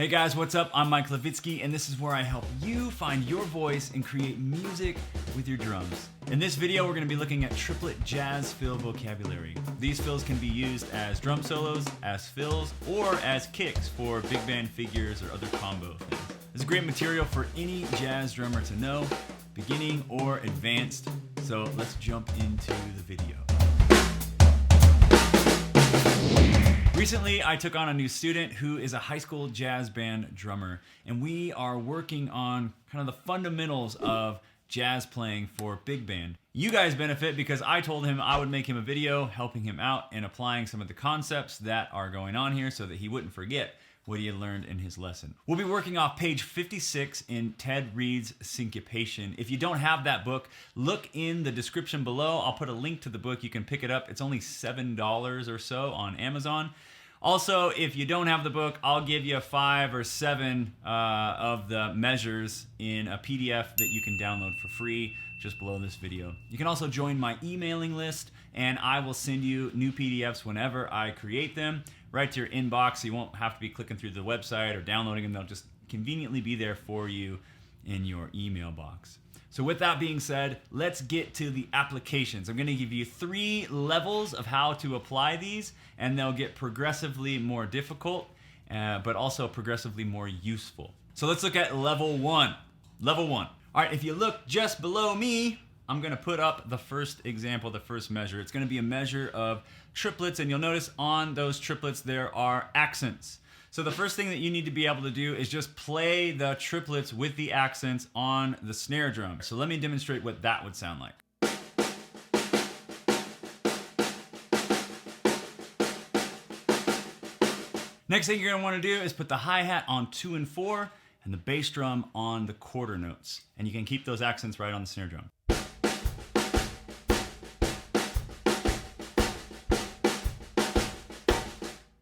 Hey guys, what's up? I'm Mike Levitsky, and this is where I help you find your voice and create music with your drums. In this video, we're going to be looking at triplet jazz fill vocabulary. These fills can be used as drum solos, as fills, or as kicks for big band figures or other combo things. This is great material for any jazz drummer to know, beginning or advanced. So let's jump into the video. Recently, I took on a new student who is a high school jazz band drummer, and we are working on kind of the fundamentals of jazz playing for big band. You guys benefit because I told him I would make him a video helping him out and applying some of the concepts that are going on here so that he wouldn't forget what he had learned in his lesson. We'll be working off page 56 in Ted Reed's Syncopation. If you don't have that book, look in the description below. I'll put a link to the book. You can pick it up. It's only $7 or so on Amazon. Also, if you don't have the book, I'll give you 5 or 7 of the measures in a PDF that you can download for free just below this video. You can also join my emailing list, and I will send you new PDFs whenever I create them right to your inbox, so you won't have to be clicking through the website or downloading them. They'll just conveniently be there for you in your email box. So with that being said, let's get to the applications. I'm going to give you 3 levels of how to apply these, and they'll get progressively more difficult, but also progressively more useful. So let's look at level 1. Level 1. All right, if you look just below me, I'm going to put up the first example, the first measure. It's going to be a measure of triplets, and you'll notice on those triplets there are accents. So the first thing that you need to be able to do is just play the triplets with the accents on the snare drum. So let me demonstrate what that would sound like. Next thing you're going to want to do is put the hi-hat on 2 and 4 and the bass drum on the quarter notes. And you can keep those accents right on the snare drum.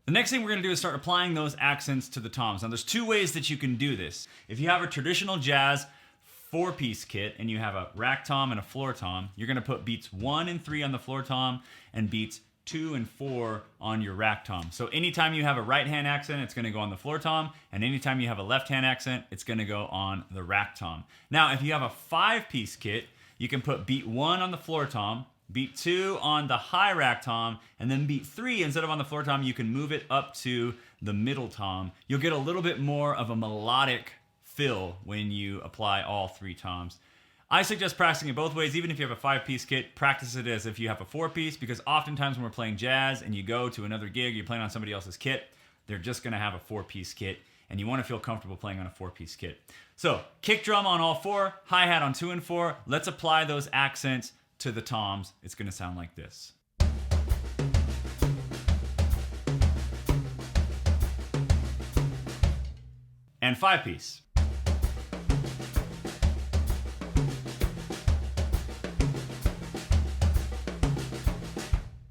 The next thing we're going to do is start applying those accents to the toms. Now there's 2 ways that you can do this. If you have a traditional jazz 4-piece kit and you have a rack tom and a floor tom, you're going to put beats 1 and 3 on the floor tom and beats 2 and 4 on your rack tom. So anytime you have a right hand accent, it's going to go on the floor tom, and anytime you have a left hand accent, it's going to go on the rack tom. Now if you have a 5-piece kit, you can put beat 1 on the floor tom, beat 2 on the high rack tom, and then beat 3, instead of on the floor tom, you can move it up to the middle tom. You'll get a little bit more of a melodic fill when you apply all 3 toms. I suggest practicing it both ways. Even if you have a 5-piece kit, practice it as if you have a 4-piece, because oftentimes when we're playing jazz and you go to another gig, you're playing on somebody else's kit, they're just going to have a 4-piece kit, and you want to feel comfortable playing on a 4-piece kit. So kick drum on all 4, hi-hat on 2 and 4. Let's apply those accents to the toms. It's going to sound like this. And 5-piece.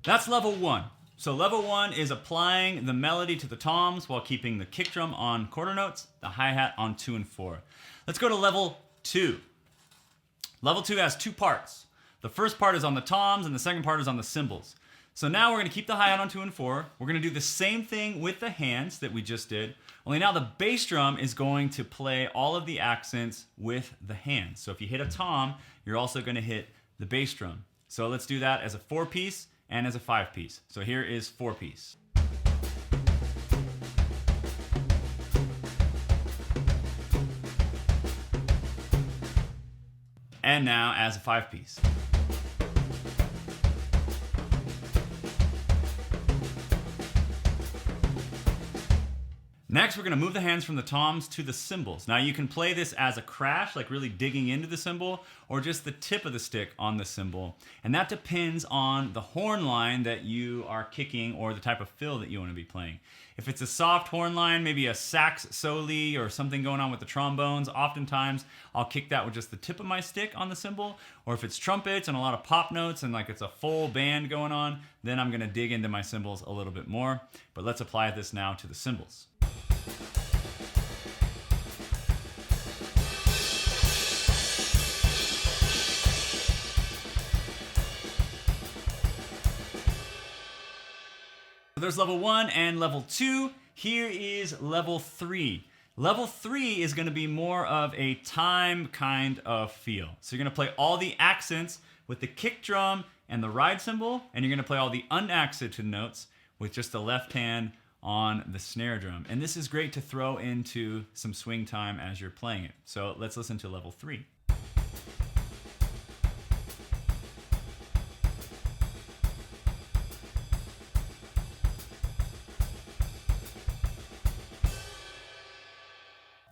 That's level 1. So level 1 is applying the melody to the toms while keeping the kick drum on quarter notes, the hi-hat on 2 and 4. Let's go to level 2. Level 2 has 2 parts. The first part is on the toms, and the second part is on the cymbals. So now we're going to keep the hi-hat on 2 and 4. We're going to do the same thing with the hands that we just did, only now the bass drum is going to play all of the accents with the hands. So if you hit a tom, you're also going to hit the bass drum. So let's do that as a 4-piece and as a 5-piece. So here is 4-piece. And now as a 5-piece. Next, we're going to move the hands from the toms to the cymbals. Now you can play this as a crash, like really digging into the cymbal, or just the tip of the stick on the cymbal. And that depends on the horn line that you are kicking or the type of fill that you want to be playing. If it's a soft horn line, maybe a sax soli or something going on with the trombones, oftentimes I'll kick that with just the tip of my stick on the cymbal. Or if it's trumpets and a lot of pop notes and like it's a full band going on, then I'm going to dig into my cymbals a little bit more. But let's apply this now to the cymbals. There's level 1 and level 2. Here is level 3. Level 3 is going to be more of a time kind of feel. So you're going to play all the accents with the kick drum and the ride cymbal, and you're going to play all the unaccented notes with just the left hand on the snare drum. And this is great to throw into some swing time as you're playing it. So let's listen to level 3.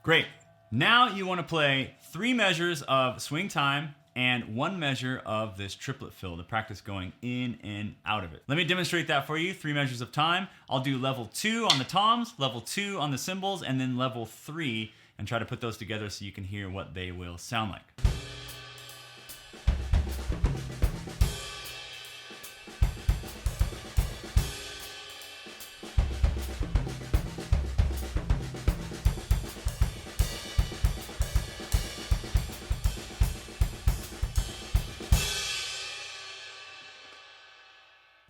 Great. Now you want to play 3 measures of swing time and 1 measure of this triplet fill to practice going in and out of it. Let me demonstrate that for you. 3 measures of time. I'll do level 2 on the toms, level 2 on the cymbals, and then level 3, and try to put those together so you can hear what they will sound like.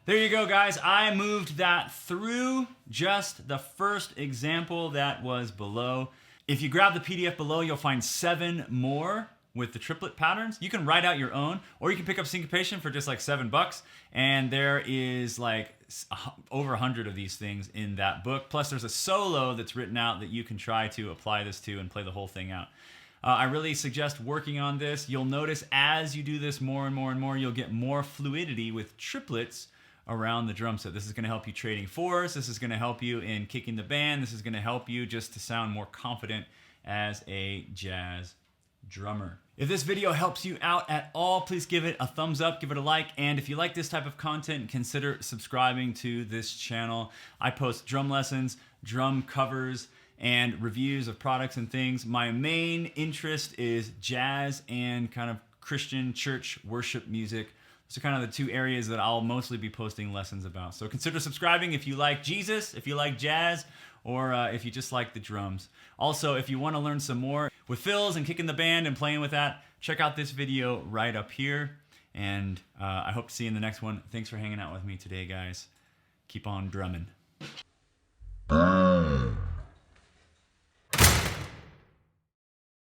There you go, guys. I moved that through just the first example that was below. If you grab the PDF below, you'll find 7 more with the triplet patterns. You can write out your own, or you can pick up Syncopation for just like $7, and there is like over 100 of these things in that book. Plus there's a solo that's written out that you can try to apply this to and play the whole thing out. I really suggest working on this. You'll notice as you do this more and more and more, you'll get more fluidity with triplets around the drum set. This is going to help you trading 4s. This is going to help you in kicking the band. This is going to help you just to sound more confident as a jazz drummer. If this video helps you out at all, please give it a thumbs up, give it a like, and if you like this type of content, consider subscribing to this channel. I post drum lessons, drum covers, and reviews of products and things. My main interest is jazz and kind of Christian church worship music. So kind of the 2 areas that I'll mostly be posting lessons about. So consider subscribing if you like Jesus, if you like jazz, or if you just like the drums. Also, if you want to learn some more with fills and kicking the band and playing with that, check out this video right up here. And I hope to see you in the next one. Thanks for hanging out with me today, guys. Keep on drumming.